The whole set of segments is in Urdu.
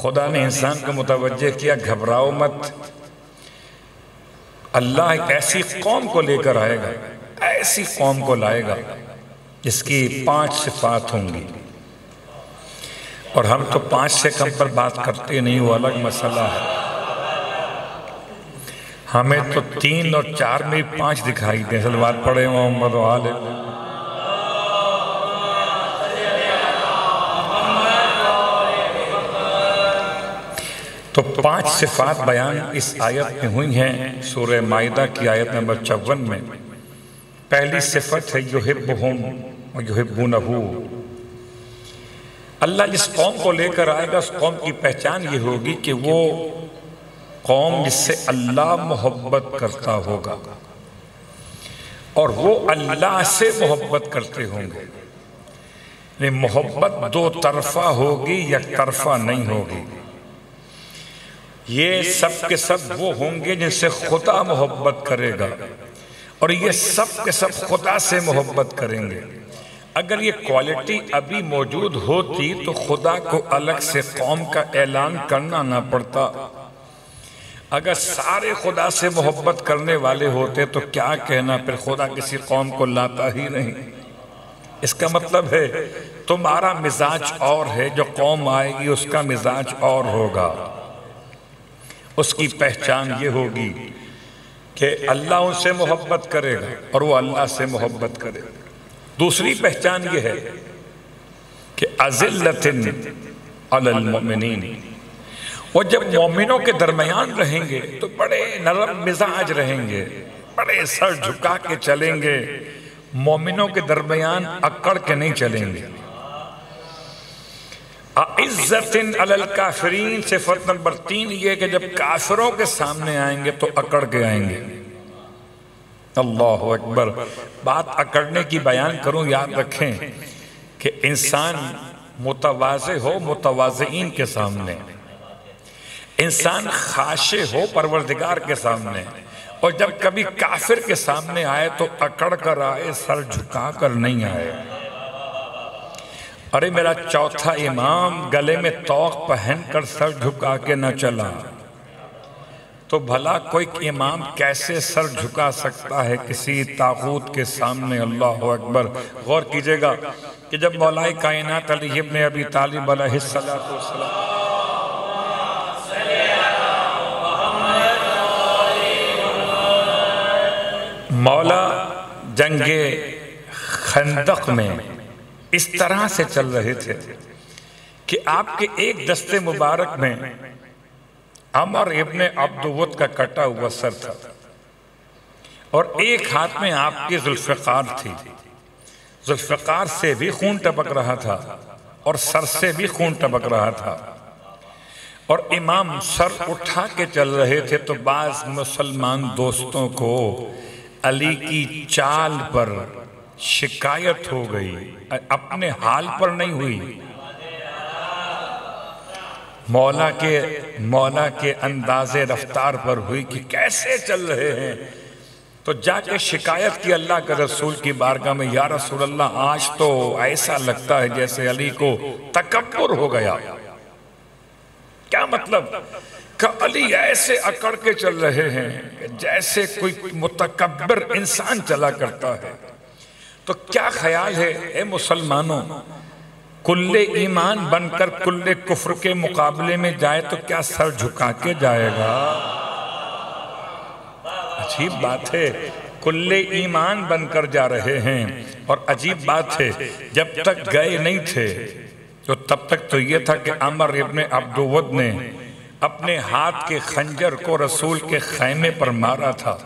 خدا نے انسان کو متوجہ کیا گھبراؤ مت، اللہ ایک ایسی قوم کو لے کر آئے گا، ایسی قوم کو لائے گا جس کی 5 صفات ہوں گی، اور ہم تو 5 سے کم پر بات کرتے نہیں، وہ الگ مسئلہ ہے۔ ہمیں تو 3 اور 4 میں 5 دکھائی دیں۔ صلوات پڑھے محمد و آل۔ تو 5 صفات بیان اس آیت میں ہوئی ہیں، سورہ مائدہ کی آیت نمبر 54 میں۔ پہلی صفت ہے یحبہم و یحبونہ۔ اللہ جس قوم کو لے کر آئے گا اس قوم کی پہچان یہ ہوگی کہ وہ قوم جس سے اللہ محبت کرتا ہوگا اور وہ اللہ سے محبت کرتے ہوں گے۔ یعنی محبت 2 طرفہ ہوگی، یک طرفہ نہیں ہوگی۔ یہ سب کے سب وہ ہوں گے جن سے خدا محبت کرے گا، اور یہ سب کے سب خدا سے محبت کریں گے۔ اگر یہ کوالٹی ابھی موجود ہوتی تو خدا کو الگ سے قوم کا اعلان کرنا نہ پڑتا۔ اگر سارے خدا سے محبت کرنے والے ہوتے تو کیا کہنا، پھر خدا کسی قوم کو لاتا ہی نہیں۔ اس کا مطلب ہے تمہارا مزاج اور ہے، جو قوم آئے گی اس کا مزاج اور ہوگا۔ اس کی پہچان یہ ہوگی کہ اللہ ان سے محبت کرے گا اور وہ اللہ سے محبت کرے گا۔ دوسری پہچان یہ ہے کہ اذلۃ علی المؤمنین، وہ جب مومنوں کے درمیان رہیں گے تو بڑے نرم مزاج رہیں گے، بڑے سر جھکا کے چلیں گے، مومنوں کے درمیان اکڑ کے نہیں چلیں گے۔ عزت علی الکافرین، صفت نمبر 3 یہ کہ جب کافروں کے سامنے آئیں گے تو اکڑ کے آئیں گے۔ اللہ اکبر۔ بات اکڑنے کی بیان کروں، یاد رکھیں کہ انسان متواضع ہو متواضعین کے سامنے، انسان خاشع ہو پروردگار کے سامنے، اور جب کبھی کافر کے سامنے آئے تو اکڑ کر آئے، سر جھکا کر نہیں آئے۔ ارے میرا چوتھا امام گلے میں طوق پہن کر سر جھکا کے نہ چلا تو بھلا کوئی امام کیسے سر جھکا سکتا ہے کسی طاغوت کے سامنے؟ اللہ اکبر۔ غور کیجئے گا کہ جب مولا کائنات علی ابن ابی طالب علیہ السلام مولا جنگ خندق میں اس طرح سے چل رہے تھے کہ آپ کے ایک دستے مبارک میں عمر ابن عبدود کا کٹا ہوا سر تھا، اور ایک ہاتھ میں آپ کی ذوالفقار تھی۔ ذوالفقار سے بھی خون ٹپک رہا تھا اور سر سے بھی خون ٹپک رہا تھا، اور امام سر اٹھا کے چل رہے تھے تو بعض مسلمان دوستوں کو علی کی چال پر شکایت ہو گئی، اپنے حال پر نہیں ہوئی، مولا کے انداز رفتار پر ہوئی کہ کیسے چل رہے ہیں۔ تو جا کے شکایت کی اللہ کے رسول کی بارگاہ میں، یا رسول اللہ آج تو ایسا لگتا ہے جیسے علی کو تکبر ہو گیا۔ کیا مطلب؟ کہ علی ایسے اکڑ کے چل رہے ہیں جیسے کوئی متکبر انسان چلا کرتا ہے۔ تو کیا خیال ہے اے مسلمانوں، کل ایمان بن کر کل کفر کے مقابلے میں جائے تو کیا سر جھکا کے جائے گا؟ عجیب بات ہے، کل ایمان بن کر جا رہے ہیں، اور عجیب بات ہے جب تک گئے نہیں تھے تو تب تک تو یہ تھا کہ عمر ابن عبدود نے اپنے ہاتھ کے خنجر کو رسول کے خیمے پر مارا تھا،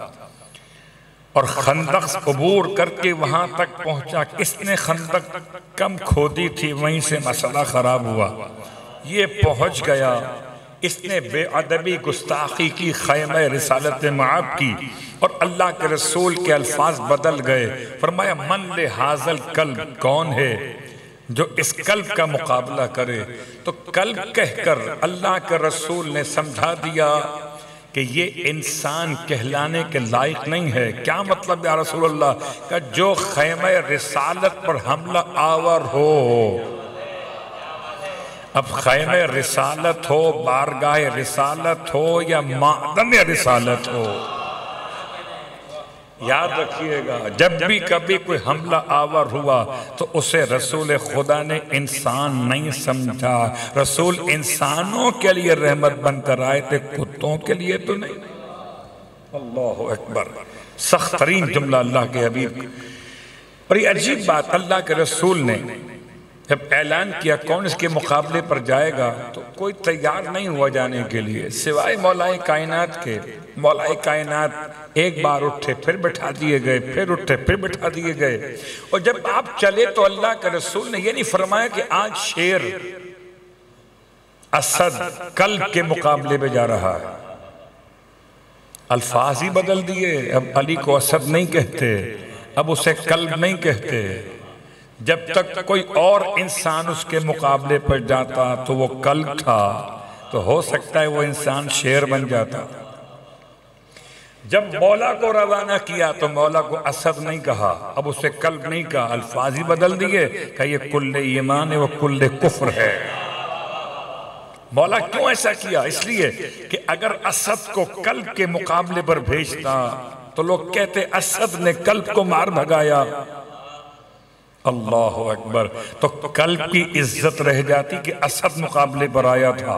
اور خندق عبور کر کے وہاں تک پہنچا۔ کس نے خندق کم کھودی تھی وہیں سے مسئلہ خراب ہوا، یہ پہنچ گیا، اس نے بے ادبی گستاخی کی، خیمہ رسالت معاب کی، اور اللہ کے رسول کے الفاظ بدل گئے۔ فرمایا من لہذا قلب، کون ہے جو اس قلب کا مقابلہ کرے؟ تو قلب کہہ کر اللہ کے رسول نے سمجھا دیا کہ یہ انسان کہلانے کے لائق نہیں ہے۔ کیا مطلب یا رسول اللہ؟ کہ جو خیمہ رسالت پر حملہ آور ہو، اب خیمہ رسالت ہو، بارگاہ رسالت ہو یا معدن رسالت ہو، یاد رکھیے گا جب بھی کبھی کوئی حملہ آور ہوا تو اسے رسول خدا نے انسان نہیں سمجھا۔ رسول انسانوں کے لیے رحمت بن کر آئے تھے، کتوں کے لیے تو نہیں۔ اللہ اکبر، سخت ترین جملہ اللہ کے حبیب۔ اور یہ عجیب بات، اللہ کے رسول نے جب اعلان کیا کون اس کے مقابلے پر جائے گا تو کوئی تیار نہیں ہوا جانے کے لیے سوائے مولا کائنات کے۔ مولا کائنات ایک بار اٹھے پھر بٹھا دیے گئے، پھر اٹھے پھر بٹھا دیے گئے۔ اور جب آپ چلے تو اللہ کے رسول نے یہ نہیں فرمایا کہ آج شیر اسد کلب کے مقابلے میں جا رہا ہے، الفاظ ہی بدل دیے۔ اب علی کو اسد نہیں کہتے، اب اسے کلب نہیں کہتے۔ جب تک کوئی اور انسان اس کے مقابلے پر جاتا تو وہ کلب تھا، تو ہو سکتا ہے وہ انسان شیر بن جاتا۔ جب مولا کو روانہ کیا تو مولا کو اسد نہیں کہا، اب اسے کلب نہیں کہا، الفاظ ہی بدل دیے کہ یہ کل ایمان ہے وہ کل کفر ہے۔ مولا کیوں ایسا کیا؟ اس لیے کہ اگر اسد کو کلب کے مقابلے پر بھیجتا تو لوگ کہتے اسد نے کلب کو مار بھگایا۔ اللہ اکبر، تو قلب کی عزت رہ جاتی کہ اسد مقابلے پر آیا تھا۔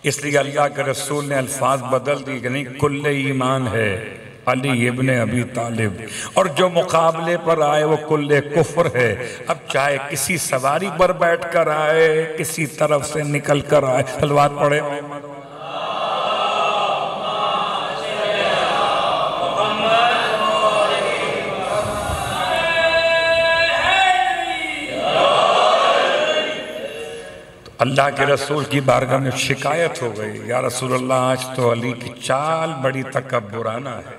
اس لیے اللہ کے رسول نے الفاظ بدل دی کہ نہیں، کل ایمان ہے علی ابن ابی طالب، اور جو مقابلے پر آئے وہ کل کفر ہے۔ اب چاہے کسی سواری پر بیٹھ کر آئے، کسی طرف سے نکل کر آئے، صلوات پڑھے۔ اللہ کے رسول کی بارگاہ میں شکایت ہو گئی، یا رسول اللہ آج تو علی کی چال بڑی تکبرانہ ہے۔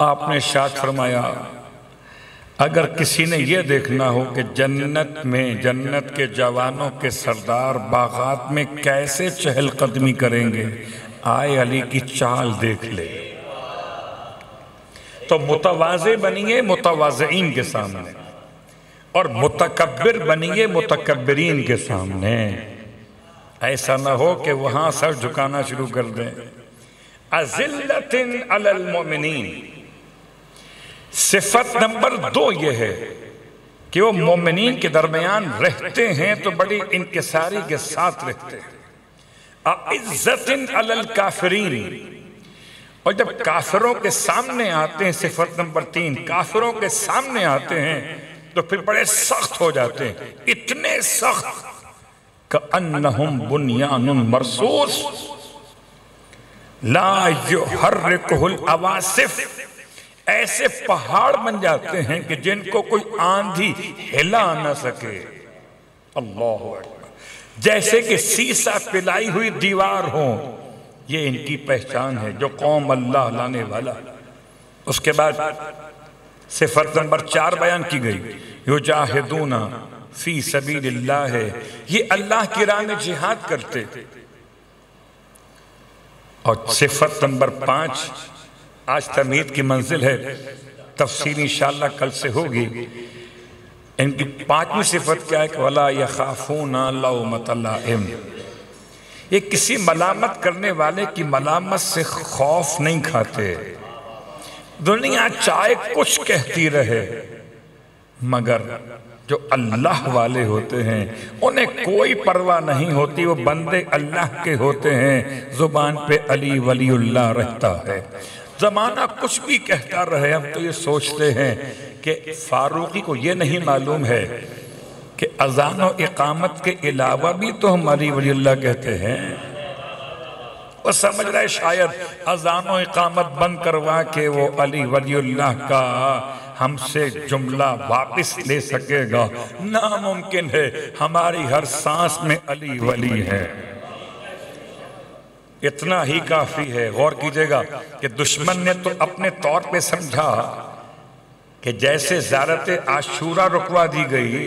آپ نے ارشاد فرمایا اگر کسی نے یہ دیکھنا ہو کہ جنت میں جنت کے جوانوں کے سردار باغات میں کیسے چہل قدمی کریں گے، آئے علی کی چال دیکھ لے۔ تو متواضع بنیے متواضعین کے سامنے، اور متکبر بنیے متکبرین کے سامنے۔ ایسا نہ ہو کہ وہاں سر جھکانا شروع کر دیں۔ اذلۃ علی المؤمنین، صفت نمبر 2 یہ ہے کہ وہ مومنین کے درمیان رہتے ہیں تو بڑی انکساری کے ساتھ رہتے ہیں۔ اعزۃ علی الکافرین، اور جب کافروں کے سامنے آتے ہیں، صفت نمبر 3، کافروں کے سامنے آتے ہیں تو پھر بڑے سخت ہو جاتے ہیں، اتنے سخت کأنہم بنیان مرصوص لا یحرکہ العواصف، ایسے پہاڑ بن جاتے ہیں کہ جن کو کوئی آندھی ہلا نہ سکے۔ اللہ اکبر، جیسے کہ سیسا پلائی ہوئی دیوار ہوں، یہ ان کی پہچان ہے جو قوم اللہ لانے والا۔ اس کے بعد صفت نمبر 4 بیان کی گئی، یجاہدون فی سبیل اللہ ہے، یہ اللہ کی راہ میں جہاد کرتے۔ اور صفت نمبر 5 آج تمہید کی منزل ہے، تفصیل انشاءاللہ کل سے ہوگی۔ ان کی 5ویں صفت کیا ہے کہ وَلَا يَخَافُونَ لَوْمَةَ لَائِمٍ، یہ کسی ملامت کرنے والے کی ملامت سے خوف نہیں کھاتے۔ دنیا چاہے کچھ کہتی رہے، مگر جو اللہ والے ہوتے ہیں انہیں کوئی پرواہ نہیں ہوتی، وہ بندے اللہ کے ہوتے ہیں، زبان پہ علی ولی اللہ رہتا ہے۔ زمانہ کچھ بھی کہتا رہے، ہم تو یہ سوچتے ہیں کہ فاروقی کو یہ نہیں معلوم ہے کہ اذان و اقامت کے علاوہ بھی تو ہم علی ولی اللہ کہتے ہیں۔ وہ سمجھ رہے شاید اذان و اقامت بند کروا کے وہ علی ولی اللہ کا ہم سے جملہ واپس لے سکے گا، ناممکن ہے، ہماری ہر سانس میں علی ولی ہے۔ اتنا ہی کافی ہے۔ غور کیجئے گا کہ دشمن نے تو اپنے طور پہ سمجھا کہ جیسے زیارت عاشورہ رکوا دی گئی،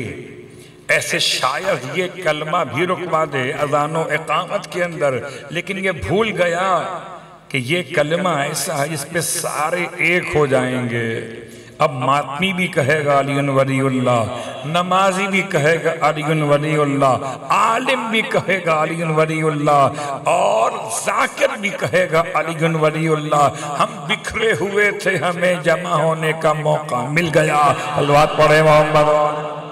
ایسے شاید یہ کلمہ بھی رکوا دے اذان و اقامت کے اندر، لیکن یہ بھول گیا کہ یہ کلمہ ایسا ہے جس پہ سارے ایک ہو جائیں گے۔ اب ماتمی بھی کہے گا علی ولی اللہ، نمازی بھی کہے گا علی ولی اللہ، عالم بھی کہے گا علی ولی اللہ، اور ذاکر بھی کہے گا علی ولی اللہ۔ ہم بکھرے ہوئے تھے، ہمیں جمع ہونے کا موقع مل گیا۔ صلوات پڑھے محمد۔